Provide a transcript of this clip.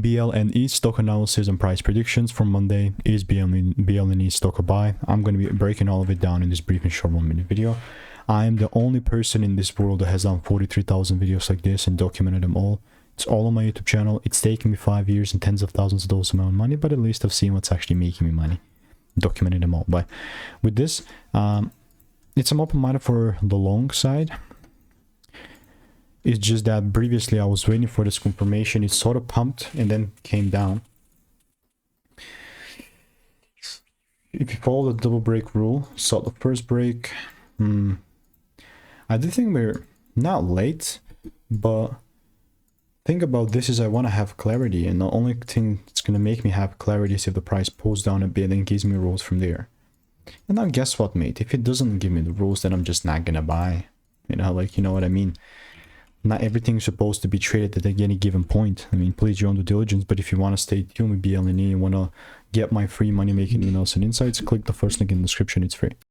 BLNE stock analysis and price predictions for Monday. Is BLNE stock a buy? I'm going to be breaking all of it down in this brief and short 1-minute video. I am the only person in this world that has done 43,000 videos like this and documented them all. It's all on my YouTube channel. It's taken me 5 years and tens of thousands of dollars of my own money, but at least I've seen what's actually making me money. Documented them all. But with this, it's I'm open-minded for the long side. It's just that previously I was waiting for this confirmation. It sort of pumped and then came down. If you follow the double break rule, so the first break, I do think we're not late, but think about this is I want to have clarity, and the only thing that's going to make me have clarity is if the price pulls down a bit and gives me rules from there. And now guess what, mate? If it doesn't give me the rules, then I'm just not going to buy. You know, like, you know what I mean? Not everything's supposed to be traded at any given point. I mean, please your own due diligence, but if you want to stay tuned with BLNE and want to get my free money making emails and insights, click the first link in the description. It's free.